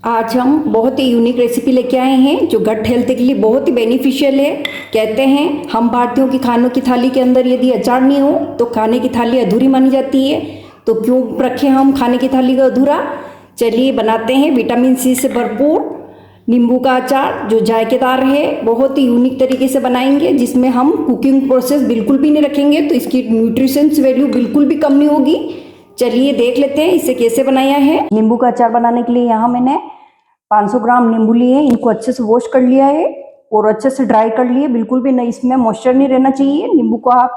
आज हम बहुत ही यूनिक रेसिपी लेके आए हैं जो गट हेल्थ के लिए बहुत ही बेनिफिशियल है। कहते हैं हम भारतीयों की खानों की थाली के अंदर यदि अचार नहीं हो तो खाने की थाली अधूरी मानी जाती है। तो क्यों रखें हम खाने की थाली को अधूरा। चलिए बनाते हैं विटामिन सी से भरपूर नींबू का अचार जो जायकेदार है। बहुत ही यूनिक तरीके से बनाएंगे जिसमें हम कुकिंग प्रोसेस बिल्कुल भी नहीं रखेंगे तो इसकी न्यूट्रिशंस वैल्यू बिल्कुल भी कम नहीं होगी। चलिए देख लेते हैं इसे कैसे बनाया है। नींबू का अचार बनाने के लिए यहाँ मैंने 500 ग्राम नींबू लिए हैं। इनको अच्छे से वॉश कर लिया है और अच्छे से ड्राई कर लिए। बिल्कुल भी नहीं इसमें मॉइस्चर नहीं रहना चाहिए। नींबू को आप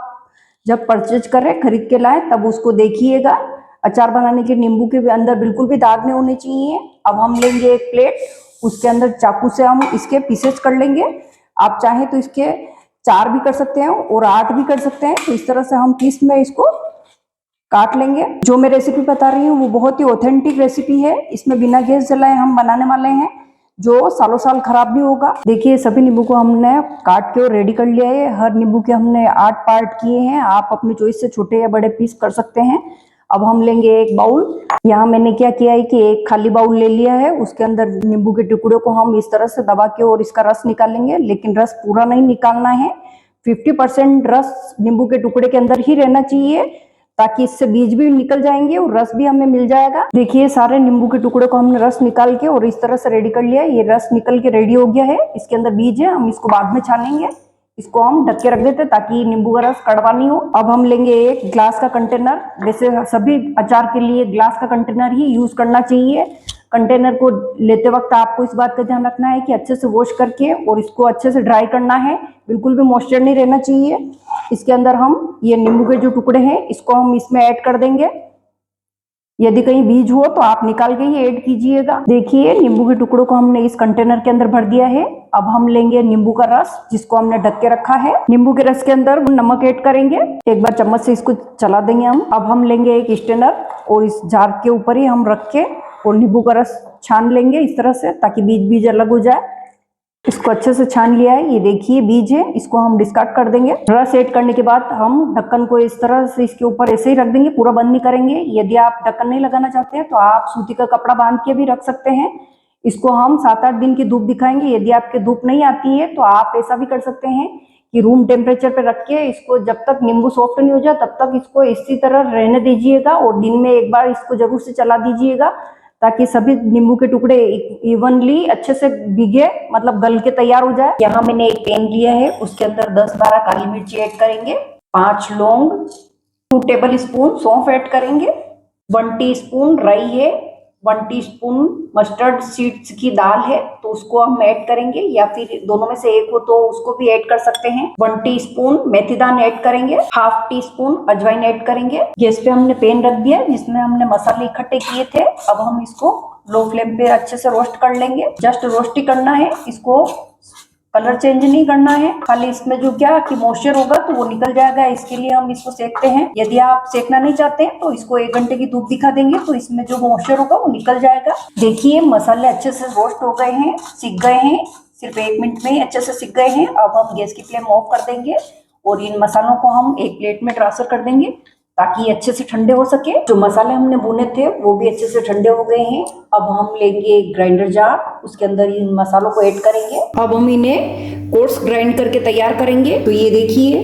जब परचेज करें खरीद के लाएं तब उसको देखिएगा। अचार बनाने के नींबू के अंदर बिल्कुल भी दाग नहीं होने चाहिए। अब हम लेंगे एक प्लेट, उसके अंदर चाकू से हम इसके पीसेस कर लेंगे। आप चाहें तो इसके 4 भी कर सकते हैं और 8 भी कर सकते हैं। तो इस तरह से हम पीस में इसको काट लेंगे। जो मैं रेसिपी बता रही हूँ वो बहुत ही ऑथेंटिक रेसिपी है। इसमें बिना गैस जलाए हम बनाने वाले हैं जो सालों साल खराब नहीं होगा। देखिए सभी नींबू को हमने काट के और रेडी कर लिया है। हर नींबू के हमने 8 पार्ट किए हैं। आप अपनी चॉइस से छोटे या बड़े पीस कर सकते हैं। अब हम लेंगे एक बाउल। यहाँ मैंने क्या किया है कि एक खाली बाउल ले लिया है। उसके अंदर नींबू के टुकड़ों को हम इस तरह से दबा के और इसका रस निकालेंगे, लेकिन रस पूरा नहीं निकालना है। 50% रस नींबू के टुकड़े के अंदर ही रहना चाहिए ताकि इससे बीज भी निकल जाएंगे और रस भी हमें मिल जाएगा। देखिए सारे नींबू के टुकड़े को हमने रस निकाल के और इस तरह से रेडी कर लिया है। ये रस निकल के रेडी हो गया है। इसके अंदर बीज है, हम इसको बाद में छानेंगे। इसको हम ढक के रख देते ताकि नींबू का रस कड़वा नहीं हो। अब हम लेंगे एक ग्लास का कंटेनर। वैसे सभी अचार के लिए ग्लास का कंटेनर ही यूज करना चाहिए। कंटेनर को लेते वक्त आपको इस बात का ध्यान रखना है कि अच्छे से वॉश करके और इसको अच्छे से ड्राई करना है। बिल्कुल भी मॉइस्चर नहीं रहना चाहिए। इसके अंदर हम ये नींबू के जो टुकड़े हैं इसको हम इसमें ऐड कर देंगे। यदि कहीं बीज हो तो आप निकाल के ही ऐड कीजिएगा। देखिए नींबू के टुकड़ों को हमने इस कंटेनर के अंदर भर दिया है। अब हम लेंगे नींबू का रस जिसको हमने ढक के रखा है। नींबू के रस के अंदर नमक ऐड करेंगे। एक बार चम्मच से इसको चला देंगे हम। अब हम लेंगे एक स्ट्रेनर और इस जार के ऊपर ही हम रख के और नींबू का रस छान लेंगे इस तरह से ताकि बीज अलग हो जाए। इसको अच्छे से छान लिया है। ये देखिए बीज है, इसको हम डिस्कार्ड कर देंगे। रस ऐड करने के बाद हम ढक्कन को इस तरह से इसके ऊपर ऐसे ही रख देंगे, पूरा बंद नहीं करेंगे। यदि आप ढक्कन नहीं लगाना चाहते हैं तो आप सूती का कपड़ा बांध के भी रख सकते हैं। इसको हम 7-8 दिन की धूप दिखाएंगे। यदि आपके धूप नहीं आती है तो आप ऐसा भी कर सकते हैं कि रूम टेम्परेचर पे रख के इसको जब तक नींबू सॉफ्ट नहीं हो जाए तब तक इसको इसी तरह रहने दीजिएगा और दिन में एक बार इसको जरूर से चला दीजिएगा ताकि सभी नींबू के टुकड़े इवनली अच्छे से भीगे, मतलब गल के तैयार हो जाए। यहाँ मैंने एक पैन लिया है, उसके अंदर 10-12 काली मिर्ची ऐड करेंगे, 5 लौंग, 2 टेबल स्पून सौंफ ऐड करेंगे, 1 टीस्पून राई है, 1 टीस्पून मस्टर्ड सीड्स की दाल है तो उसको हम ऐड करेंगे, या फिर दोनों में से एक हो तो उसको भी ऐड कर सकते हैं। 1 टीस्पून मेथी दाना ऐड करेंगे, 1/2 टीस्पून अजवाइन ऐड करेंगे। गैस पे हमने पैन रख दिया जिसमें हमने मसाले इकट्ठे किए थे। अब हम इसको लो फ्लेम पे अच्छे से रोस्ट कर लेंगे। जस्ट रोस्ट ही करना है, इसको कलर चेंज नहीं करना है। खाली इसमें जो क्या कि मॉइस्चर होगा तो वो निकल जाएगा, इसके लिए हम इसको सेकते हैं। यदि आप सेकना नहीं चाहते हैं तो इसको 1 घंटे की धूप दिखा देंगे तो इसमें जो मॉइस्चर होगा वो निकल जाएगा। देखिए मसाले अच्छे से रोस्ट हो गए हैं, सिक गए हैं, सिर्फ 1 मिनट में ही अच्छे से सिक गए हैं। अब हम गैस की फ्लेम ऑफ कर देंगे और इन मसालों को हम एक प्लेट में ट्रांसफर कर देंगे ताकि अच्छे से ठंडे हो सके। जो मसाले हमने भुने थे वो भी अच्छे से ठंडे हो गए हैं। अब हम लेंगे एक ग्राइंडर जार, उसके अंदर इन मसालों को ऐड करेंगे। अब हम इन्हें कोर्स ग्राइंड करके तैयार करेंगे। तो ये देखिए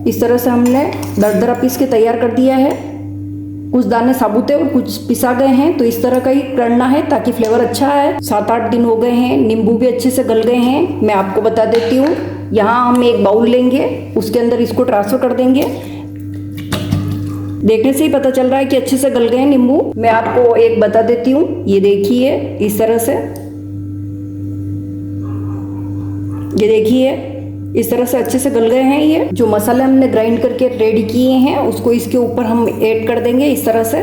इस तरह से हमने दरदरा पीस के तैयार कर दिया है। कुछ दाने साबुत है और कुछ पिसा गए हैं, तो इस तरह का ही करना है ताकि फ्लेवर अच्छा आए। 7-8 दिन हो गए हैं, नींबू भी अच्छे से गल गए हैं। मैं आपको बता देती हूँ। यहाँ हम एक बाउल लेंगे, उसके अंदर इसको ट्रांसफर कर देंगे। देखने से ही पता चल रहा है कि अच्छे से गल गए हैं नींबू। मैं आपको एक बता देती हूँ, ये देखिए इस तरह से, ये देखिए इस तरह से अच्छे से गल गए हैं। ये जो मसाले हमने ग्राइंड करके रेडी किए हैं उसको इसके ऊपर हम ऐड कर देंगे इस तरह से।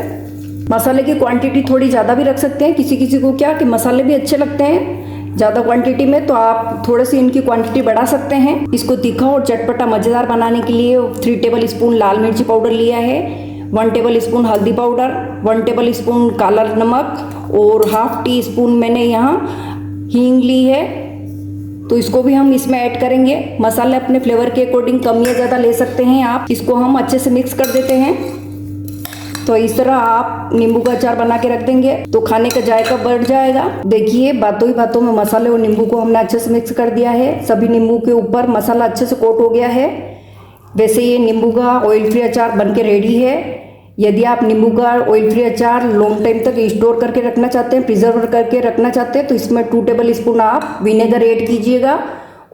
मसाले की क्वांटिटी थोड़ी ज़्यादा भी रख सकते हैं। किसी किसी को क्या कि मसाले भी अच्छे लगते हैं ज़्यादा क्वांटिटी में, तो आप थोड़ी सी इनकी क्वांटिटी बढ़ा सकते हैं। इसको तीखा और चटपटा मज़ेदार बनाने के लिए 3 टेबल स्पून लाल मिर्ची पाउडर लिया है, 1 टेबल स्पून हल्दी पाउडर, 1 टेबल स्पून काला नमक और 1/2 टीस्पून मैंने यहाँ हींग ली है। तो इसको भी हम इसमें ऐड करेंगे। मसाले अपने फ्लेवर के अकॉर्डिंग कम या ज़्यादा ले सकते हैं आप। इसको हम अच्छे से मिक्स कर देते हैं। तो इस तरह आप नींबू का अचार बना के रख देंगे तो खाने का जायका बढ़ जाएगा। देखिए बातों ही बातों में मसाले और नींबू को हमने अच्छे से मिक्स कर दिया है। सभी नींबू के ऊपर मसाला अच्छे से कोट हो गया है। वैसे ये नींबू का ऑयल फ्री अचार बन के रेडी है। यदि आप नींबू का ऑयल फ्री अचार लॉन्ग टाइम तक स्टोर करके रखना चाहते हैं, प्रिजर्व करके रखना चाहते हैं, तो इसमें 2 टेबल स्पून आप विनेगर ऐड कीजिएगा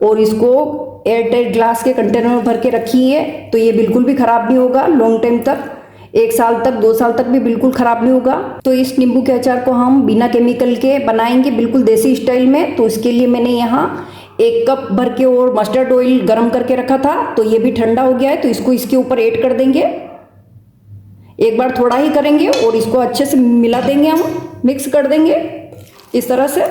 और इसको एयरटाइट ग्लास के कंटेनर में भर के रखिए। तो ये बिल्कुल भी ख़राब नहीं होगा लॉन्ग टाइम तक, 1 साल तक 2 साल तक भी बिल्कुल ख़राब नहीं होगा। तो इस नींबू के अचार को हम बिना केमिकल के बनाएंगे, बिल्कुल देसी स्टाइल में। तो इसके लिए मैंने यहाँ 1 कप भर के और मस्टर्ड ऑयल गर्म करके रखा था, तो ये भी ठंडा हो गया है। तो इसको इसके ऊपर ऐड कर देंगे। एक बार थोड़ा ही करेंगे और इसको अच्छे से मिला देंगे, हम मिक्स कर देंगे इस तरह से।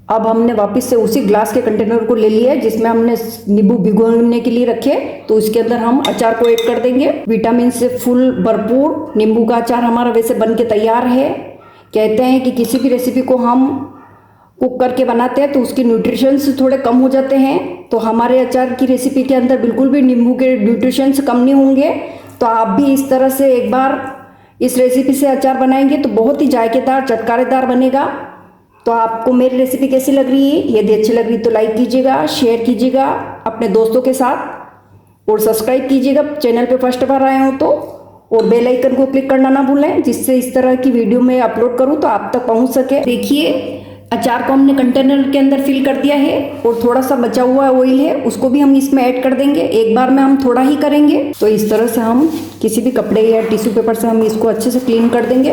अब हमने वापस से उसी ग्लास के कंटेनर को ले लिया है जिसमें हमने नींबू भिगोने के लिए रखे, तो इसके अंदर हम अचार को ऐड कर देंगे। विटामिन से फुल भरपूर नींबू का अचार हमारा वैसे बन के तैयार है। कहते हैं कि किसी भी रेसिपी को हम कुक करके बनाते हैं तो उसके न्यूट्रिशंस थोड़े कम हो जाते हैं, तो हमारे अचार की रेसिपी के अंदर बिल्कुल भी नींबू के न्यूट्रिशंस कम नहीं होंगे। तो आप भी इस तरह से एक बार इस रेसिपी से अचार बनाएंगे तो बहुत ही जायकेदार चटकारेदार बनेगा। तो आपको मेरी रेसिपी कैसी लग रही है? यदि अच्छी लग रही तो लाइक कीजिएगा, शेयर कीजिएगा अपने दोस्तों के साथ और सब्सक्राइब कीजिएगा चैनल पे फर्स्ट बार आए हो तो, और बेल आइकन को क्लिक करना ना भूलें जिससे इस तरह की वीडियो मैं अपलोड करूं तो आप तक पहुंच सके। देखिए अचार को हमने कंटेनर के अंदर फिल कर दिया है और थोड़ा सा बचा हुआ ऑयल है उसको भी हम इसमें ऐड कर देंगे। एक बार में हम थोड़ा ही करेंगे। तो इस तरह से हम किसी भी कपड़े या टिश्यू पेपर से हम इसको अच्छे से क्लीन कर देंगे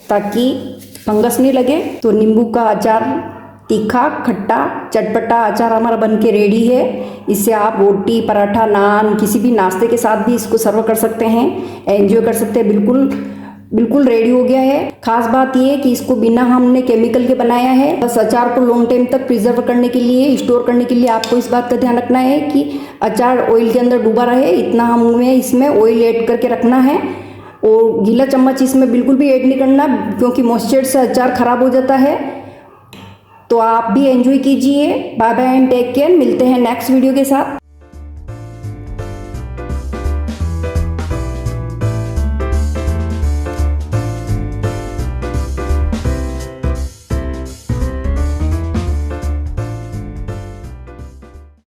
ताकि फंगस नहीं लगे। तो नींबू का अचार तीखा खट्टा चटपटा अचार हमारा बन के रेडी है। इससे आप रोटी पराठा नान किसी भी नाश्ते के साथ भी इसको सर्व कर सकते हैं, एंजॉय कर सकते हैं। बिल्कुल रेडी हो गया है। खास बात ये है कि इसको बिना हमने केमिकल के बनाया है। बस अचार को लॉन्ग टाइम तक प्रिजर्व करने के लिए, स्टोर करने के लिए आपको इस बात का ध्यान रखना है कि अचार ऑयल के अंदर डूबा रहे, इतना हमें इसमें ऑयल ऐड करके रखना है। और गीला चम्मच इसमें बिल्कुल भी ऐड नहीं करना क्योंकि मॉइस्चर से अचार खराब हो जाता है। तो आप भी एंजॉय कीजिए। Bye bye and take care. मिलते हैं नेक्स्ट वीडियो के साथ।